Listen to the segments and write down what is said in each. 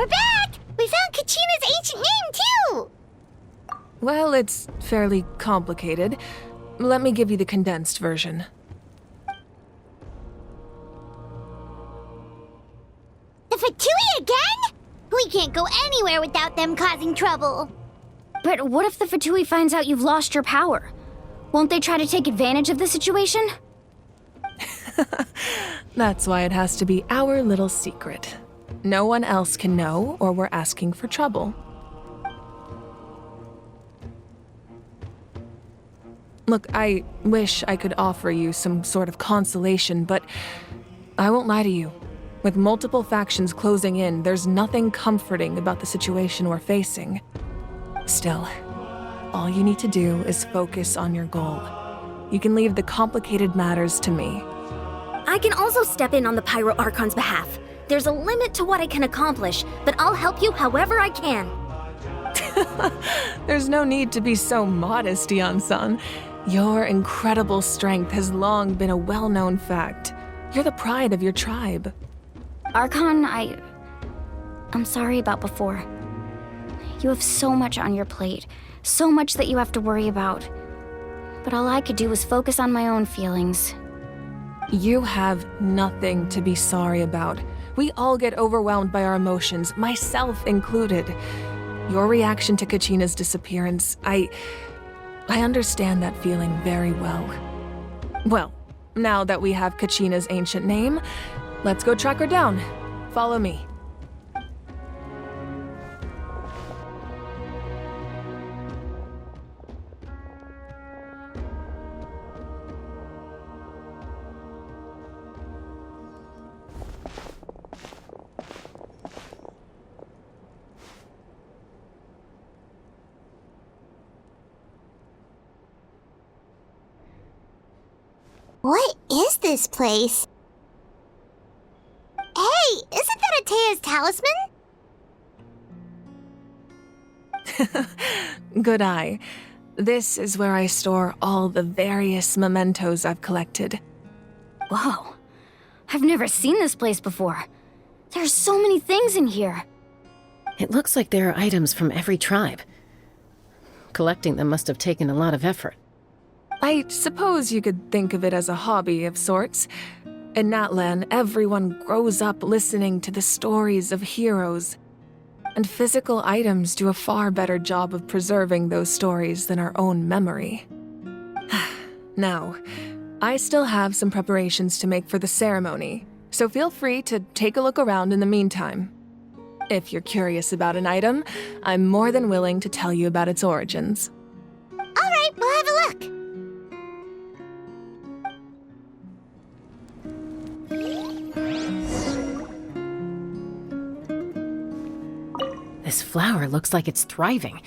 We're back! We found Kachina's ancient name, too! Well, it's fairly complicated. Let me give you the condensed version. The Fatui again? We can't go anywhere without them causing trouble. But what if the Fatui finds out you've lost your power? Won't they try to take advantage of the situation? That's why it has to be our little secret. No one else can know, or we're asking for trouble. Look, I wish I could offer you some sort of consolation, but I won't lie to you. With multiple factions closing in, there's nothing comforting about the situation we're facing. Still, all you need to do is focus on your goal. You can leave the complicated matters to me. I can also step in on the Pyro Archon's behalf. There's a limit to what I can accomplish, but I'll help you however I can. There's no need to be so modest, Yan-san. Your incredible strength has long been a well-known fact. You're the pride of your tribe. Archon, I'm sorry about before. You have so much on your plate, so much that you have to worry about. But all I could do was focus on my own feelings. You have nothing to be sorry about. We all get overwhelmed by our emotions, myself included. Your reaction to Kachina's disappearance, I understand that feeling very well. Well, now that we have Kachina's ancient name, let's go track her down. Follow me. What is this place? Hey, isn't that Atea's talisman? Good eye. This is where I store all the various mementos I've collected. Whoa. I've never seen this place before. There's so many things in here. It looks like there are items from every tribe. Collecting them must have taken a lot of effort. I suppose you could think of it as a hobby of sorts. In Natlan, everyone grows up listening to the stories of heroes. And physical items do a far better job of preserving those stories than our own memory. Now, I still have some preparations to make for the ceremony, so feel free to take a look around in the meantime. If you're curious about an item, I'm more than willing to tell you about its origins. All right, we'll have a look. This flower looks like it's thriving.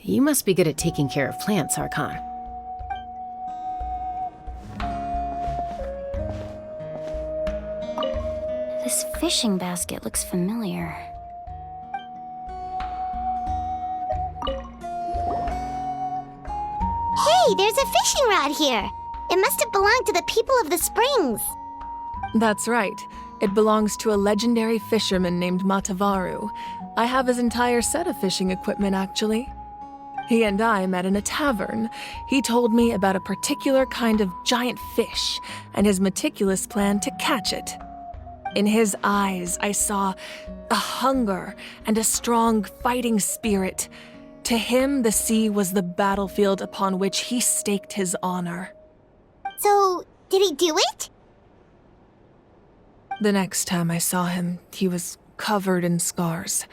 You must be good at taking care of plants, Archon. This fishing basket looks familiar. Hey, there's a fishing rod here. It must have belonged to the people of the springs. That's right. It belongs to a legendary fisherman named Matavaru. I have his entire set of fishing equipment, actually. He and I met in a tavern. He told me about a particular kind of giant fish and his meticulous plan to catch it. In his eyes, I saw a hunger and a strong fighting spirit. To him, the sea was the battlefield upon which he staked his honor. So, did he do it? The next time I saw him, he was covered in scars.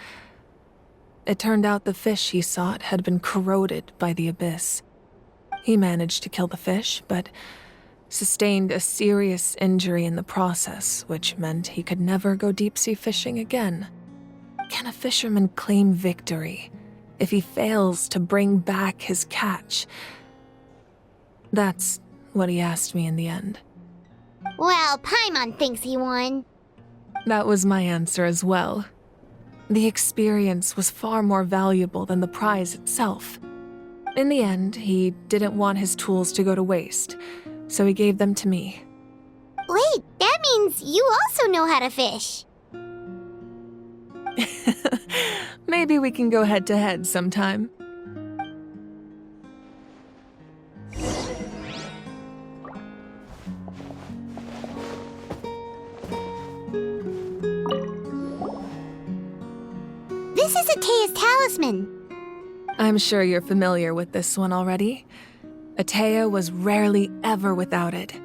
It turned out the fish he sought had been corroded by the abyss. He managed to kill the fish, but sustained a serious injury in the process, which meant he could never go deep-sea fishing again. Can a fisherman claim victory if he fails to bring back his catch? That's what he asked me in the end. Well, Paimon thinks he won. That was my answer as well. The experience was far more valuable than the prize itself. In the end, he didn't want his tools to go to waste, so he gave them to me. Wait, that means you also know how to fish. Maybe we can go head-to-head sometime. This is Atea's talisman. I'm sure you're familiar with this one already. Atea was rarely ever without it.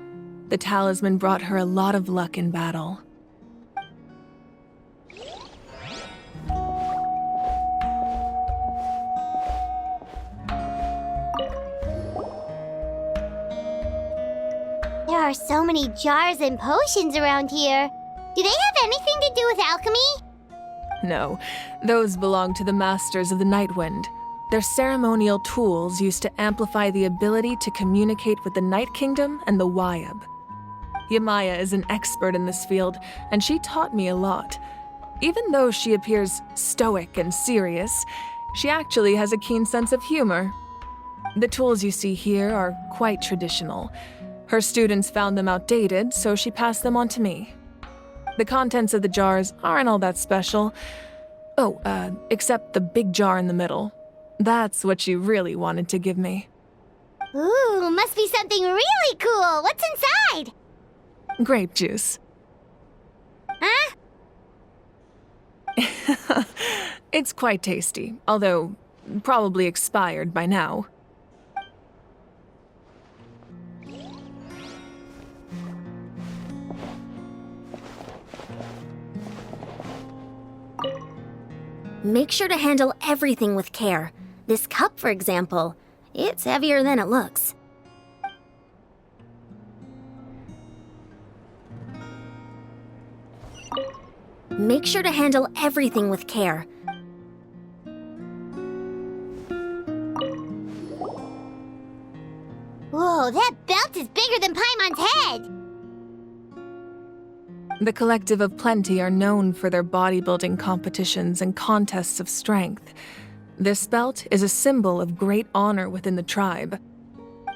The talisman brought her a lot of luck in battle. There are so many jars and potions around here. Do they have anything to do with alchemy? No, those belong to the Masters of the Nightwind. They're ceremonial tools used to amplify the ability to communicate with the Night Kingdom and the Wyab. Yamaya is an expert in this field, and she taught me a lot. Even though she appears stoic and serious, she actually has a keen sense of humor. The tools you see here are quite traditional. Her students found them outdated, so she passed them on to me. The contents of the jars aren't all that special. Oh, except the big jar in the middle. That's what she really wanted to give me. Ooh, must be something really cool. What's inside? Grape juice. Huh? It's quite tasty, although probably expired by now. Make sure to handle everything with care. This cup, for example, it's heavier than it looks. Make sure to handle everything with care. Whoa, that belt is bigger than Paimon's head! The Collective of Plenty are known for their bodybuilding competitions and contests of strength. This belt is a symbol of great honor within the tribe.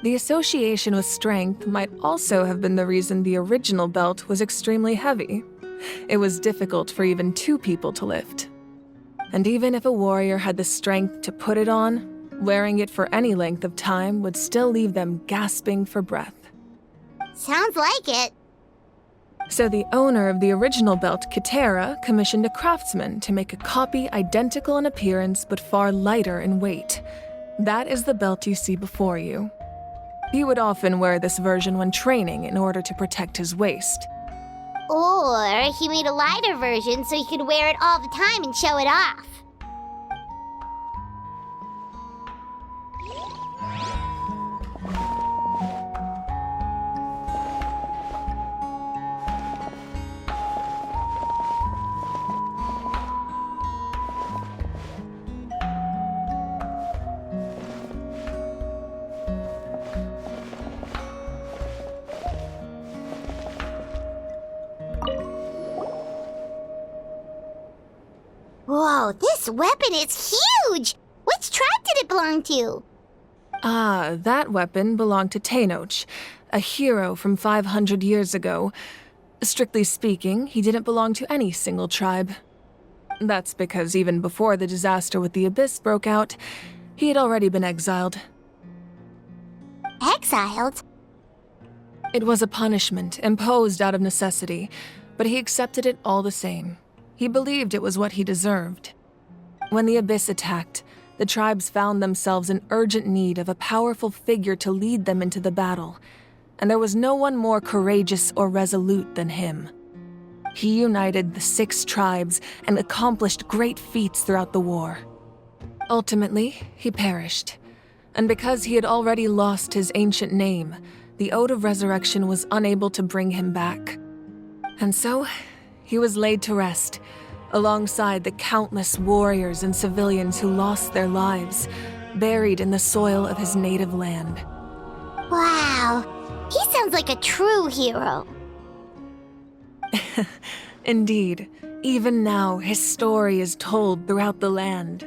The association with strength might also have been the reason the original belt was extremely heavy. It was difficult for even two people to lift. And even if a warrior had the strength to put it on, wearing it for any length of time would still leave them gasping for breath. Sounds like it. So the owner of the original belt, Kitera, commissioned a craftsman to make a copy identical in appearance but far lighter in weight. That is the belt you see before you. He would often wear this version when training in order to protect his waist. Or he made a lighter version so he could wear it all the time and show it off. Whoa, this weapon is huge! Which tribe did it belong to? Ah, that weapon belonged to Tenoch, a hero from 500 years ago. Strictly speaking, he didn't belong to any single tribe. That's because even before the disaster with the Abyss broke out, he had already been exiled. Exiled? It was a punishment imposed out of necessity, but he accepted it all the same. He believed it was what he deserved. When the Abyss attacked, the tribes found themselves in urgent need of a powerful figure to lead them into the battle, and there was no one more courageous or resolute than him. He united the 6 tribes and accomplished great feats throughout the war. Ultimately, he perished, and because he had already lost his ancient name, the Ode of Resurrection was unable to bring him back. And so, he was laid to rest, alongside the countless warriors and civilians who lost their lives, buried in the soil of his native land. Wow, he sounds like a true hero. Indeed, even now his story is told throughout the land.